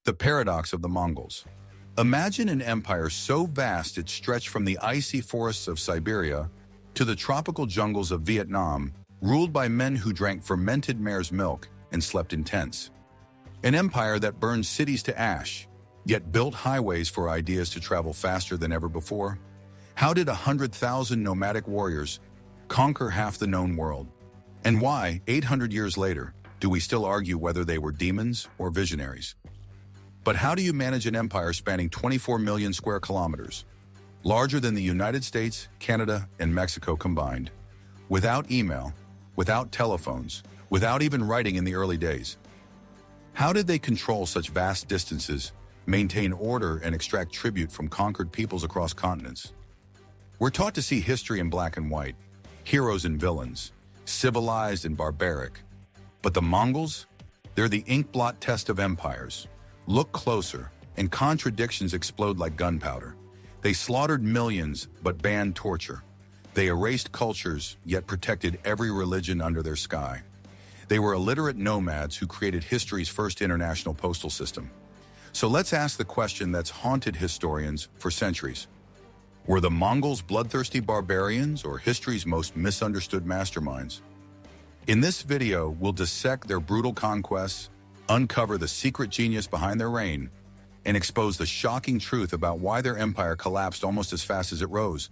The paradox of the Mongols. Imagine an empire so vast it stretched from the icy forests of Siberia to the tropical jungles of Vietnam, ruled by men who drank fermented mare's milk and slept in tents. An empire that burned cities to ash, yet built highways for ideas to travel faster than ever before. How did 100,000 nomadic warriors conquer half the known world? And why, 800 years later, do we still argue whether they were demons or visionaries? But how do you manage an empire spanning 24 million square kilometers, larger than the United States, Canada, and Mexico combined, without email, without telephones, without even writing in the early days? How did they control such vast distances, maintain order, and extract tribute from conquered peoples across continents? We're taught to see history in black and white, heroes and villains, civilized and barbaric. But the Mongols? They're the inkblot test of empires. Look closer, and contradictions explode like gunpowder. They slaughtered millions, but banned torture. They erased cultures, yet protected every religion under their sky. They were illiterate nomads who created history's first international postal system. So let's ask the question that's haunted historians for centuries. Were the Mongols bloodthirsty barbarians or history's most misunderstood masterminds? In this video, we'll dissect their brutal conquests, uncover the secret genius behind their reign, and expose the shocking truth about why their empire collapsed almost as fast as it rose.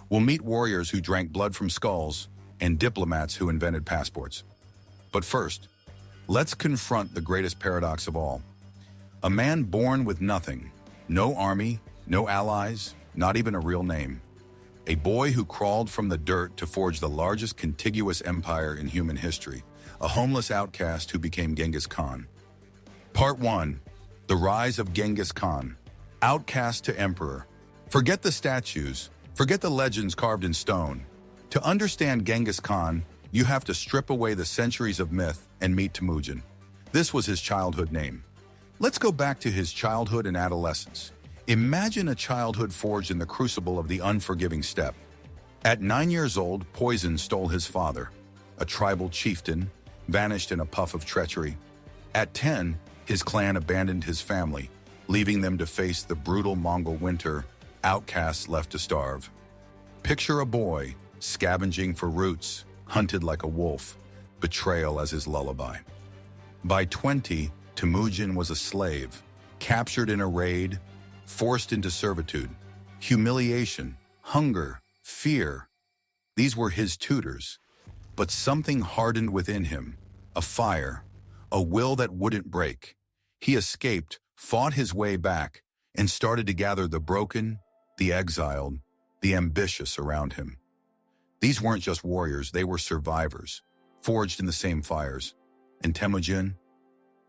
We'll meet warriors who drank blood from skulls and diplomats who invented passports. But first, let's confront the greatest paradox of all. A man born with nothing, no army, no allies, not even a real name. A boy who crawled from the dirt to forge the largest contiguous empire in human history. A homeless outcast who became Genghis Khan. Part 1. The Rise of Genghis Khan. Outcast to Emperor. Forget the statues. Forget the legends carved in stone. To understand Genghis Khan, you have to strip away the centuries of myth and meet Temujin. This was his childhood name. Let's go back to his childhood and adolescence. Imagine a childhood forged in the crucible of the unforgiving steppe. At 9 years old, poison stole his father. A tribal chieftain vanished in a puff of treachery. At 10, his clan abandoned his family, leaving them to face the brutal Mongol winter, outcasts left to starve. Picture a boy scavenging for roots, hunted like a wolf, betrayal as his lullaby. By 20, Temujin was a slave, captured in a raid, forced into servitude, humiliation, hunger, fear. These were his tutors. But something hardened within him, a fire, a will that wouldn't break. He escaped, fought his way back, and started to gather the broken, the exiled, the ambitious around him. These weren't just warriors, they were survivors, forged in the same fires. And Temujin?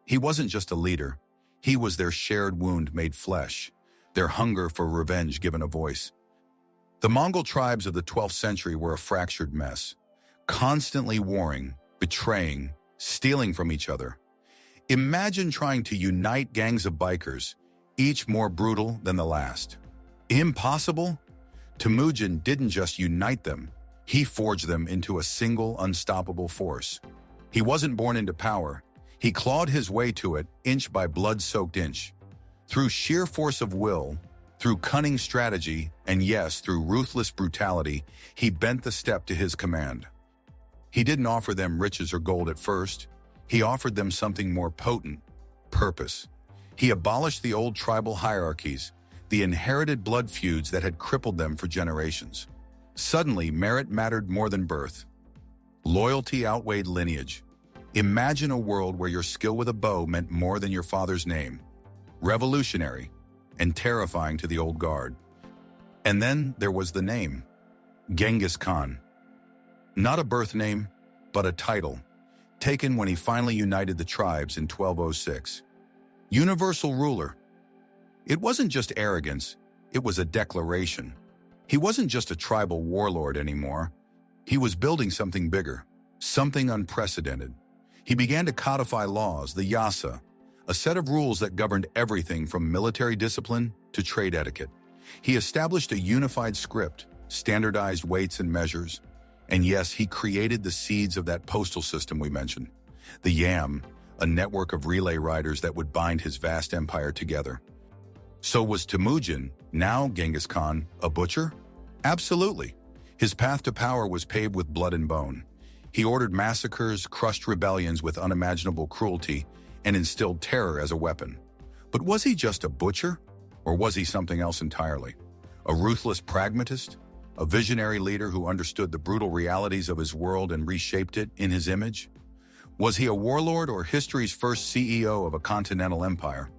He wasn't just a leader, he was their shared wound made flesh, their hunger for revenge given a voice. The Mongol tribes of the 12th century were a fractured mess, constantly warring, betraying, stealing from each other. Imagine trying to unite gangs of bikers, each more brutal than the last. Impossible? Temujin didn't just unite them, he forged them into a single unstoppable force. He wasn't born into power, he clawed his way to it inch by blood-soaked inch. Through sheer force of will, through cunning strategy, and yes, through ruthless brutality, he bent the steppe to his command. He didn't offer them riches or gold at first. He offered them something more potent, purpose. He abolished the old tribal hierarchies, the inherited blood feuds that had crippled them for generations. Suddenly, merit mattered more than birth. Loyalty outweighed lineage. Imagine a world where your skill with a bow meant more than your father's name. Revolutionary and terrifying to the old guard. And then there was the name, Genghis Khan. Not a birth name, but a title, taken when he finally united the tribes in 1206. Universal ruler. It wasn't just arrogance, it was a declaration. He wasn't just a tribal warlord anymore. He was building something bigger, something unprecedented. He began to codify laws, the Yasa, a set of rules that governed everything from military discipline to trade etiquette. He established a unified script, standardized weights and measures, and yes, he created the seeds of that postal system we mentioned. The yam, a network of relay riders that would bind his vast empire together. So was Temujin, now Genghis Khan, a butcher? Absolutely. His path to power was paved with blood and bone. He ordered massacres, crushed rebellions with unimaginable cruelty, and instilled terror as a weapon. But was he just a butcher? Or was he something else entirely? A ruthless pragmatist? A visionary leader who understood the brutal realities of his world and reshaped it in his image? Was he a warlord or history's first CEO of a continental empire?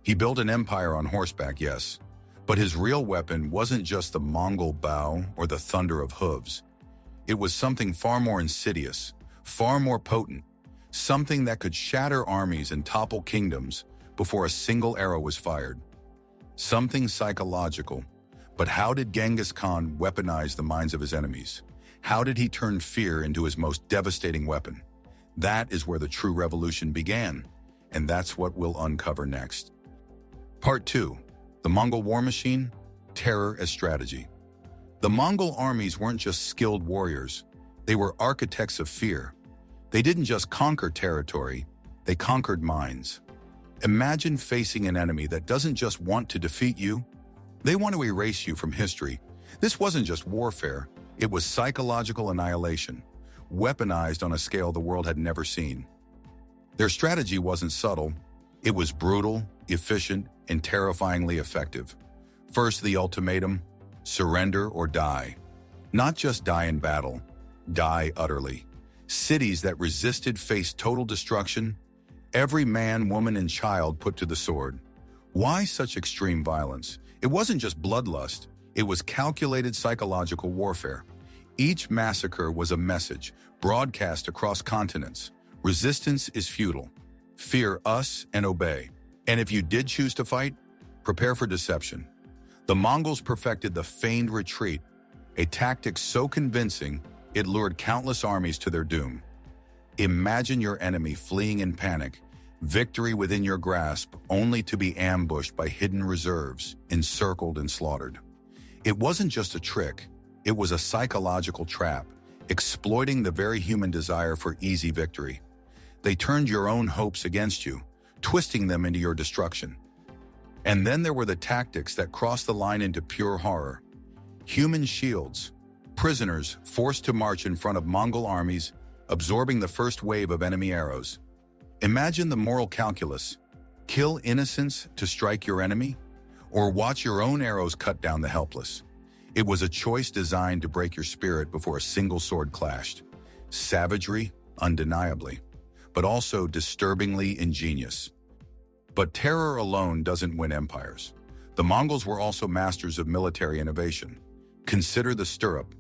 He built an empire on horseback, yes, but his real weapon wasn't just the Mongol bow or the thunder of hooves. It was something far more insidious, far more potent, something that could shatter armies and topple kingdoms before a single arrow was fired. Something psychological. But how did Genghis Khan weaponize the minds of his enemies? How did he turn fear into his most devastating weapon? That is where the true revolution began, and that's what we'll uncover next. Part 2. The Mongol War Machine, Terror as Strategy. The Mongol armies weren't just skilled warriors, they were architects of fear. They didn't just conquer territory, they conquered minds. Imagine facing an enemy that doesn't just want to defeat you, they want to erase you from history. This wasn't just warfare, it was psychological annihilation, weaponized on a scale the world had never seen. Their strategy wasn't subtle, it was brutal, efficient, and terrifyingly effective. First, the ultimatum, surrender or die. Not just die in battle, die utterly. Cities that resisted faced total destruction, every man, woman, and child put to the sword. Why such extreme violence? It wasn't just bloodlust, it was calculated psychological warfare. Each massacre was a message, broadcast across continents. Resistance is futile. Fear us and obey. And if you did choose to fight, prepare for deception. The Mongols perfected the feigned retreat, a tactic so convincing it lured countless armies to their doom. Imagine your enemy fleeing in panic, victory within your grasp, only to be ambushed by hidden reserves, encircled and slaughtered. It wasn't just a trick, it was a psychological trap, exploiting the very human desire for easy victory. They turned your own hopes against you, twisting them into your destruction. And then there were the tactics that crossed the line into pure horror. Human shields, prisoners forced to march in front of Mongol armies, absorbing the first wave of enemy arrows. Imagine the moral calculus. Kill innocents to strike your enemy? Or watch your own arrows cut down the helpless? It was a choice designed to break your spirit before a single sword clashed. Savagery, undeniably, but also disturbingly ingenious. But terror alone doesn't win empires. The Mongols were also masters of military innovation. Consider the stirrup,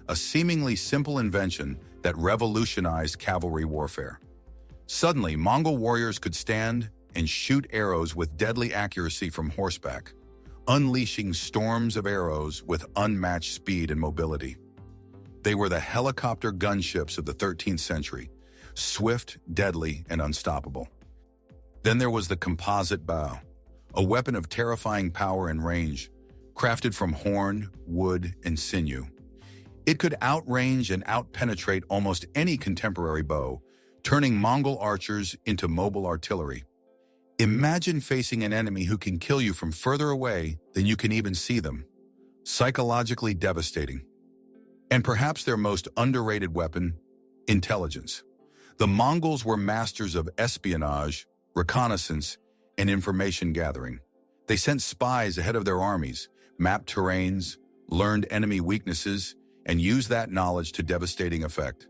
a seemingly simple invention that revolutionized cavalry warfare. Suddenly, Mongol warriors could stand and shoot arrows with deadly accuracy from horseback, unleashing storms of arrows with unmatched speed and mobility. They were the helicopter gunships of the 13th century, swift, deadly, and unstoppable. Then there was the composite bow, a weapon of terrifying power and range, crafted from horn, wood, and sinew. It could outrange and outpenetrate almost any contemporary bow, turning Mongol archers into mobile artillery. Imagine facing an enemy who can kill you from further away than you can even see them. Psychologically devastating. And perhaps their most underrated weapon, intelligence. The Mongols were masters of espionage, reconnaissance, and information gathering. They sent spies ahead of their armies, mapped terrains, learned enemy weaknesses, and used that knowledge to devastating effect.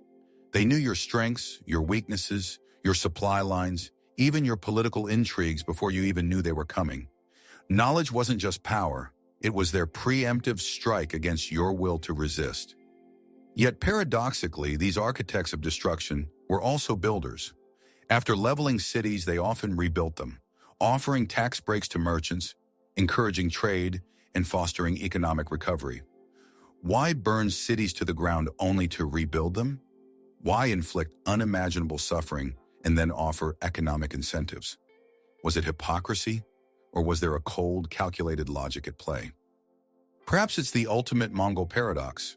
They knew your strengths, your weaknesses, your supply lines, even your political intrigues before you even knew they were coming. Knowledge wasn't just power, it was their preemptive strike against your will to resist. Yet paradoxically, these architects of destruction were also builders. After leveling cities, they often rebuilt them, offering tax breaks to merchants, encouraging trade, and fostering economic recovery. Why burn cities to the ground only to rebuild them? Why inflict unimaginable suffering and then offer economic incentives? Was it hypocrisy, or was there a cold, calculated logic at play? Perhaps it's the ultimate Mongol paradox: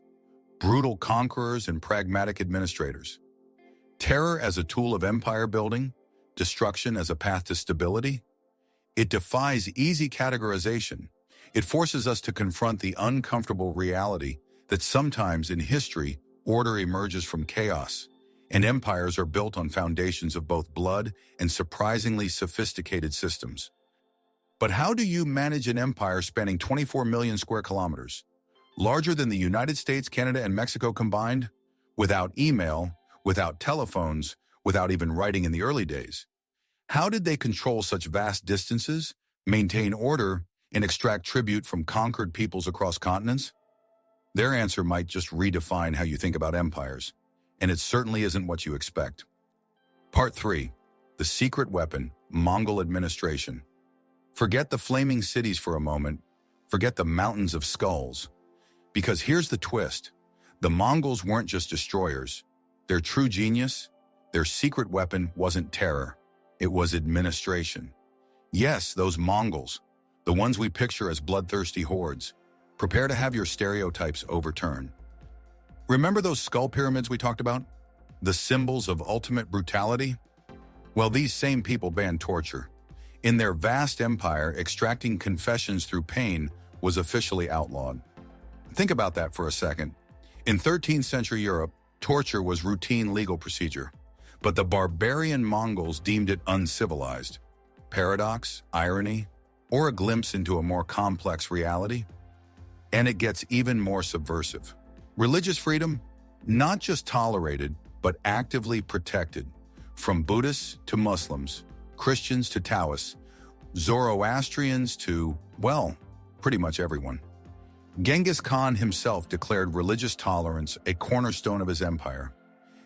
brutal conquerors and pragmatic administrators. Terror as a tool of empire building, destruction as a path to stability? It defies easy categorization. It forces us to confront the uncomfortable reality that sometimes in history, order emerges from chaos, and empires are built on foundations of both blood and surprisingly sophisticated systems. But how do you manage an empire spanning 24 million square kilometers, larger than the United States, Canada, and Mexico combined, without email, without telephones, without even writing in the early days? How did they control such vast distances, maintain order, and extract tribute from conquered peoples across continents? Their answer might just redefine how you think about empires, and it certainly isn't what you expect. Part 3. The secret weapon, Mongol administration. Forget the flaming cities for a moment. Forget the mountains of skulls. Because here's the twist. The Mongols weren't just destroyers. Their true genius, their secret weapon wasn't terror. It was administration. Yes, those Mongols, the ones we picture as bloodthirsty hordes. Prepare to have your stereotypes overturned. Remember those skull pyramids we talked about? The symbols of ultimate brutality? Well, these same people banned torture. In their vast empire, extracting confessions through pain was officially outlawed. Think about that for a second. In 13th century Europe, torture was routine legal procedure, but the barbarian Mongols deemed it uncivilized. Paradox, irony, or a glimpse into a more complex reality? And it gets even more subversive. Religious freedom, not just tolerated, but actively protected. From Buddhists to Muslims, Christians to Taoists, Zoroastrians to, well, pretty much everyone. Genghis Khan himself declared religious tolerance a cornerstone of his empire.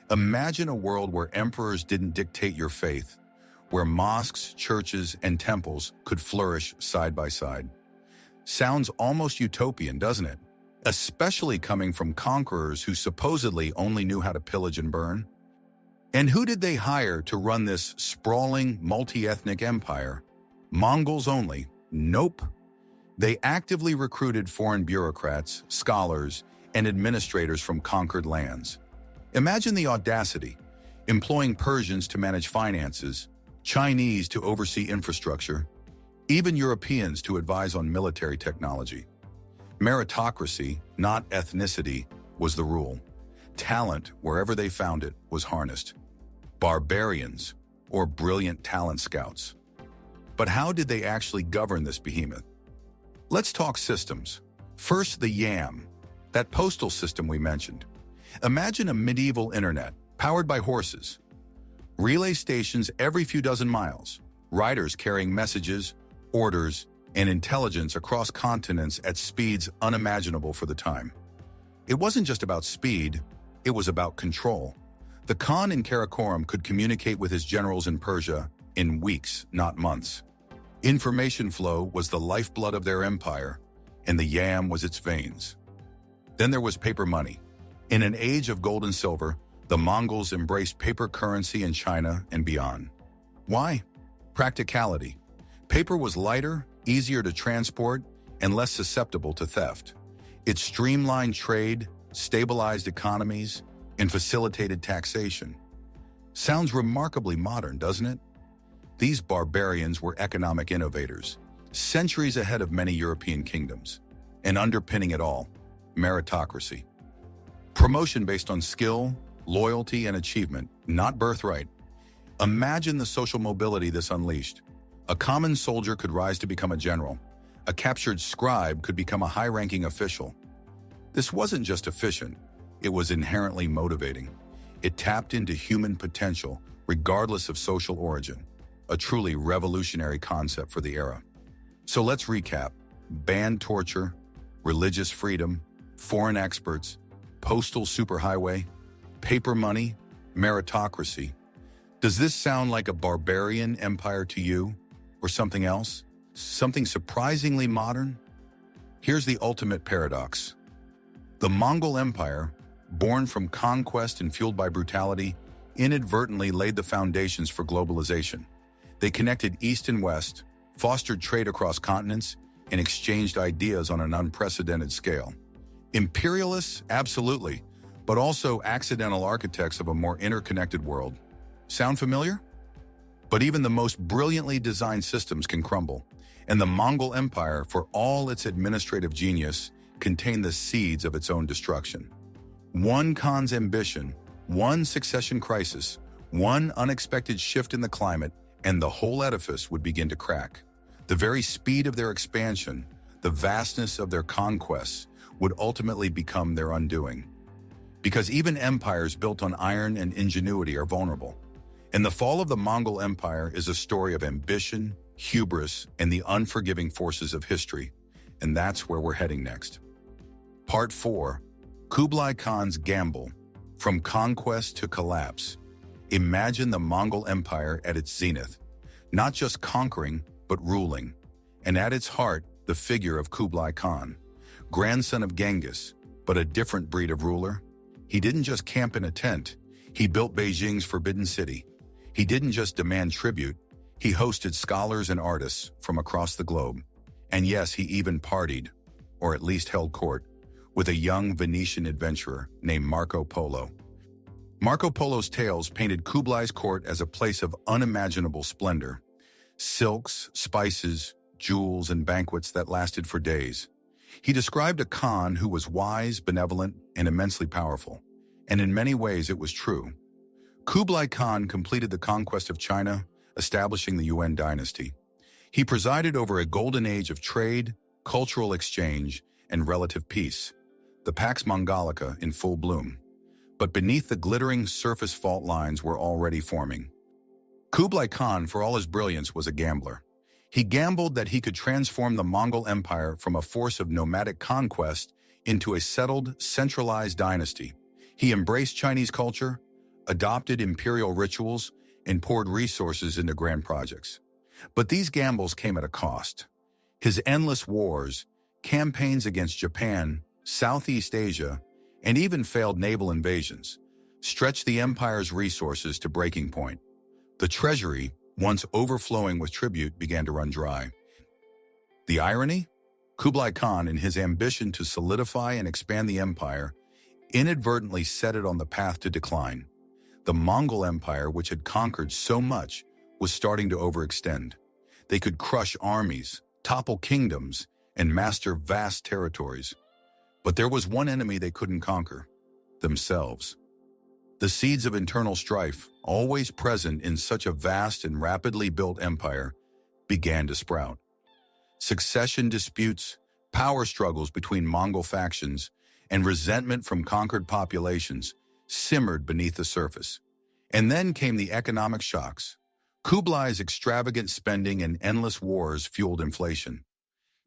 Imagine a world where emperors didn't dictate your faith, where mosques, churches, and temples could flourish side by side. Sounds almost utopian, doesn't it? Especially coming from conquerors who supposedly only knew how to pillage and burn. And who did they hire to run this sprawling, multi-ethnic empire? Mongols only? Nope. They actively recruited foreign bureaucrats, scholars, and administrators from conquered lands. Imagine the audacity, employing Persians to manage finances, Chinese to oversee infrastructure, even Europeans to advise on military technology. Meritocracy, not ethnicity, was the rule. Talent, wherever they found it, was harnessed. Barbarians, or brilliant talent scouts. But how did they actually govern this behemoth? Let's talk systems. First, the YAM, that postal system we mentioned. Imagine a medieval internet, powered by horses. Relay stations every few dozen miles, riders carrying messages, orders, and intelligence across continents at speeds unimaginable for the time. It wasn't just about speed, it was about control. The Khan in Karakoram could communicate with his generals in Persia in weeks, not months. Information flow was the lifeblood of their empire, and the yam was its veins. Then there was paper money. In an age of gold and silver, the Mongols embraced paper currency in China and beyond. Why? Practicality. Paper was lighter, easier to transport, and less susceptible to theft. It streamlined trade, stabilized economies, and facilitated taxation. Sounds remarkably modern, doesn't it? These barbarians were economic innovators, centuries ahead of many European kingdoms. And underpinning it all, meritocracy. Promotion based on skill, loyalty, and achievement, not birthright. Imagine the social mobility this unleashed. A common soldier could rise to become a general. A captured scribe could become a high-ranking official. This wasn't just efficient, it was inherently motivating. It tapped into human potential, regardless of social origin. A truly revolutionary concept for the era. So let's recap. Banned torture, religious freedom, foreign experts, postal superhighway, paper money, meritocracy. Does this sound like a barbarian empire to you? Or something else? Something surprisingly modern? Here's the ultimate paradox. The Mongol Empire, born from conquest and fueled by brutality, inadvertently laid the foundations for globalization. They connected East and West, fostered trade across continents, and exchanged ideas on an unprecedented scale. Imperialists? Absolutely, but also accidental architects of a more interconnected world. Sound familiar? But even the most brilliantly designed systems can crumble, and the Mongol Empire, for all its administrative genius, contained the seeds of its own destruction. One Khan's ambition, one succession crisis, one unexpected shift in the climate, and the whole edifice would begin to crack. The very speed of their expansion, the vastness of their conquests, would ultimately become their undoing. Because even empires built on iron and ingenuity are vulnerable. And the fall of the Mongol Empire is a story of ambition, hubris, and the unforgiving forces of history. And that's where we're heading next. Part 4. Kublai Khan's Gamble. From Conquest to Collapse. Imagine the Mongol Empire at its zenith. Not just conquering, but ruling. And at its heart, the figure of Kublai Khan. Grandson of Genghis, but a different breed of ruler. He didn't just camp in a tent. He built Beijing's Forbidden City. He didn't just demand tribute. He hosted scholars and artists from across the globe. And yes, he even partied, or at least held court, with a young Venetian adventurer named Marco Polo. Marco Polo's tales painted Kublai's court as a place of unimaginable splendor. Silks, spices, jewels, and banquets that lasted for days. He described a Khan who was wise, benevolent, and immensely powerful. And in many ways it was true. Kublai Khan completed the conquest of China, establishing the Yuan dynasty. He presided over a golden age of trade, cultural exchange, and relative peace, the Pax Mongolica in full bloom. But beneath the glittering surface fault lines were already forming. Kublai Khan, for all his brilliance, was a gambler. He gambled that he could transform the Mongol Empire from a force of nomadic conquest into a settled, centralized dynasty. He embraced Chinese culture, adopted imperial rituals, and poured resources into grand projects. But these gambles came at a cost. His endless wars, campaigns against Japan, Southeast Asia, and even failed naval invasions, stretched the empire's resources to breaking point. The treasury, once overflowing with tribute, began to run dry. The irony? Kublai Khan, in his ambition to solidify and expand the empire, inadvertently set it on the path to decline. The Mongol Empire, which had conquered so much, was starting to overextend. They could crush armies, topple kingdoms, and master vast territories. But there was one enemy they couldn't conquer: themselves. The seeds of internal strife, always present in such a vast and rapidly built empire, began to sprout. Succession disputes, power struggles between Mongol factions, and resentment from conquered populations simmered beneath the surface. And then came the economic shocks. Kublai's extravagant spending and endless wars fueled inflation.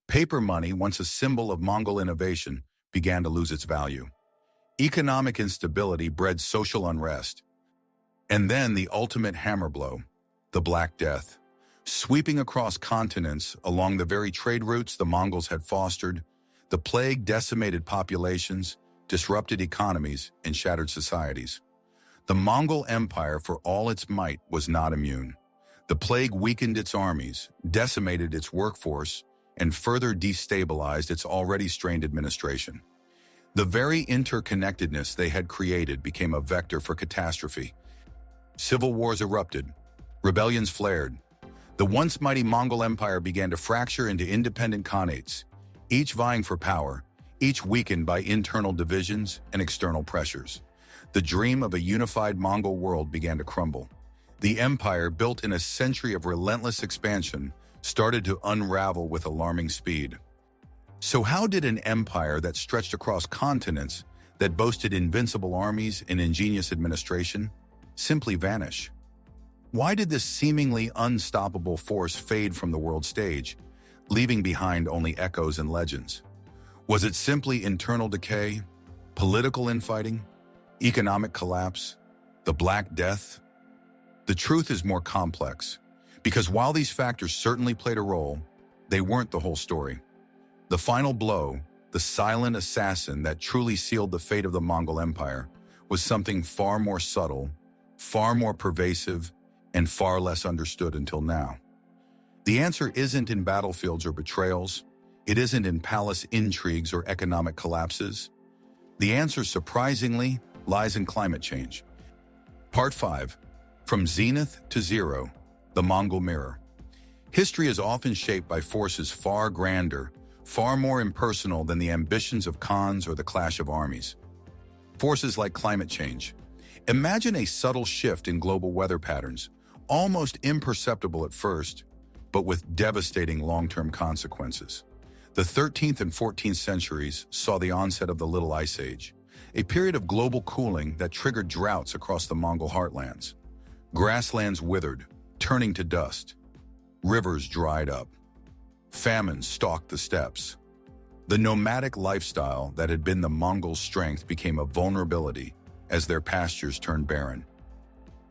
Paper money, once a symbol of Mongol innovation, began to lose its value. Economic instability bred social unrest. And then the ultimate hammer blow, the Black Death. Sweeping across continents along the very trade routes the Mongols had fostered, the plague decimated populations, disrupted economies, and shattered societies. The Mongol Empire, for all its might, was not immune. The plague weakened its armies, decimated its workforce, and further destabilized its already strained administration. The very interconnectedness they had created became a vector for catastrophe. Civil wars erupted. Rebellions flared. The once mighty Mongol Empire began to fracture into independent khanates, each vying for power, each weakened by internal divisions and external pressures. The dream of a unified Mongol world began to crumble. The empire, built in a century of relentless expansion, started to unravel with alarming speed. So how did an empire that stretched across continents, that boasted invincible armies and ingenious administration, simply vanish? Why did this seemingly unstoppable force fade from the world stage, leaving behind only echoes and legends? Was it simply internal decay, political infighting, economic collapse, the Black Death? The truth is more complex, because while these factors certainly played a role, they weren't the whole story. The final blow, the silent assassin that truly sealed the fate of the Mongol Empire, was something far more subtle, far more pervasive, and far less understood until now. The answer isn't in battlefields or betrayals. It isn't in palace intrigues or economic collapses. The answer, surprisingly, lies in climate change. Part 5. From Zenith to Zero. The Mongol Mirror. History is often shaped by forces far grander, far more impersonal than the ambitions of khans or the clash of armies. Forces like climate change. Imagine a subtle shift in global weather patterns, almost imperceptible at first, but with devastating long-term consequences. The 13th and 14th centuries saw the onset of the Little Ice Age, a period of global cooling that triggered droughts across the Mongol heartlands. Grasslands withered, turning to dust. Rivers dried up. Famine stalked the steppes. The nomadic lifestyle that had been the Mongols' strength became a vulnerability as their pastures turned barren.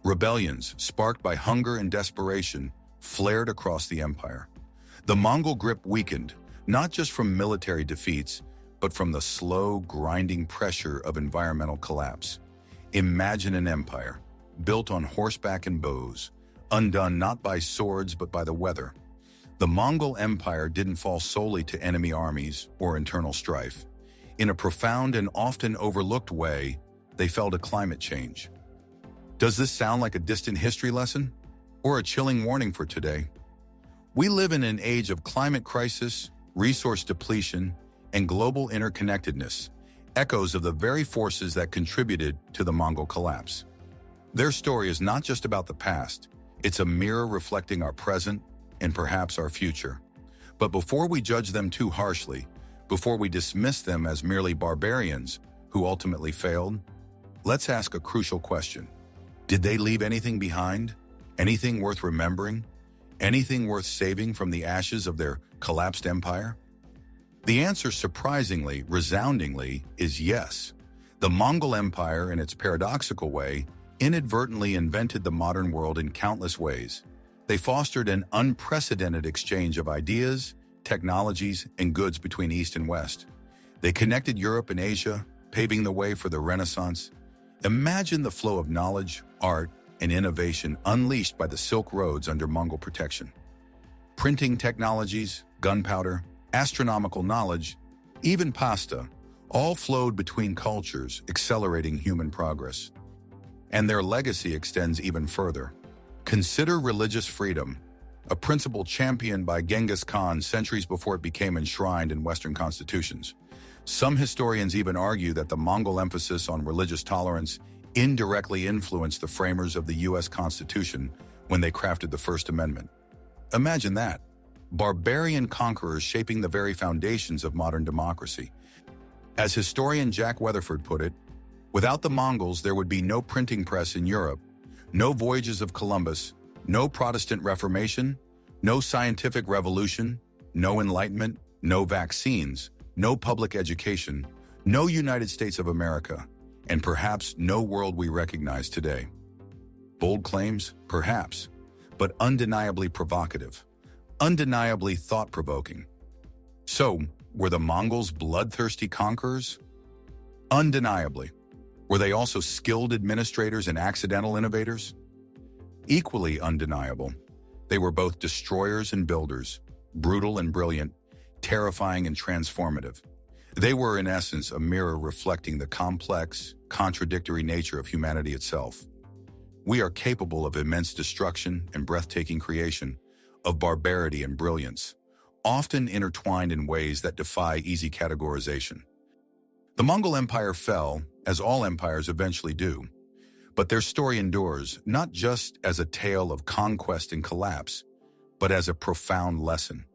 Rebellions, sparked by hunger and desperation, flared across the empire. The Mongol grip weakened, not just from military defeats, but from the slow, grinding pressure of environmental collapse. Imagine an empire, built on horseback and bows, undone not by swords but by the weather. The Mongol Empire didn't fall solely to enemy armies or internal strife. In a profound and often overlooked way, they fell to climate change. Does this sound like a distant history lesson? Or a chilling warning for today? We live in an age of climate crisis, resource depletion, and global interconnectedness, echoes of the very forces that contributed to the Mongol collapse. Their story is not just about the past, it's a mirror reflecting our present and perhaps our future. But before we judge them too harshly, before we dismiss them as merely barbarians who ultimately failed, let's ask a crucial question. Did they leave anything behind? Anything worth remembering? Anything worth saving from the ashes of their collapsed empire? The answer, surprisingly, resoundingly, is yes. The Mongol Empire, in its paradoxical way, inadvertently invented the modern world in countless ways. They fostered an unprecedented exchange of ideas, technologies, and goods between East and West. They connected Europe and Asia, paving the way for the Renaissance. Imagine the flow of knowledge, art, and innovation unleashed by the Silk Roads under Mongol protection. Printing technologies, gunpowder, astronomical knowledge, even pasta, all flowed between cultures, accelerating human progress. And their legacy extends even further. Consider religious freedom, a principle championed by Genghis Khan centuries before it became enshrined in Western constitutions. Some historians even argue that the Mongol emphasis on religious tolerance indirectly influenced the framers of the U.S. Constitution when they crafted the First Amendment. Imagine that. Barbarian conquerors shaping the very foundations of modern democracy. As historian Jack Weatherford put it, without the Mongols, there would be no printing press in Europe, no voyages of Columbus, no Protestant Reformation, no scientific revolution, no enlightenment, no vaccines, no public education, no United States of America, and perhaps no world we recognize today. Bold claims? Perhaps, but undeniably provocative, undeniably thought-provoking. So, were the Mongols bloodthirsty conquerors? Undeniably. Were they also skilled administrators and accidental innovators? Equally undeniable. They were both destroyers and builders, brutal and brilliant, terrifying and transformative. They were, in essence, a mirror reflecting the complex, contradictory nature of humanity itself. We are capable of immense destruction and breathtaking creation, of barbarity and brilliance, often intertwined in ways that defy easy categorization. The Mongol Empire fell, as all empires eventually do, but their story endures not just as a tale of conquest and collapse, but as a profound lesson.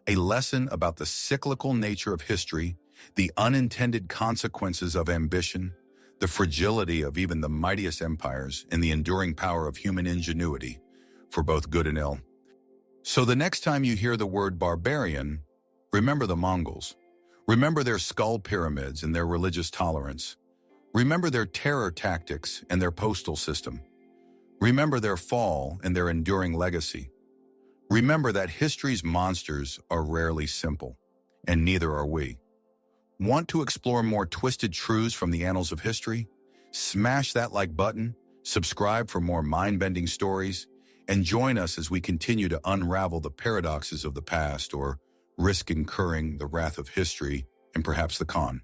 A lesson about the cyclical nature of history, the unintended consequences of ambition, the fragility of even the mightiest empires, and the enduring power of human ingenuity, for both good and ill. So the next time you hear the word barbarian, remember the Mongols. Remember their skull pyramids and their religious tolerance. Remember their terror tactics and their postal system. Remember their fall and their enduring legacy. Remember that history's monsters are rarely simple, and neither are we. Want to explore more twisted truths from the annals of history? Smash that like button, subscribe for more mind-bending stories, and join us as we continue to unravel the paradoxes of the past or risk incurring the wrath of history and perhaps the Khan.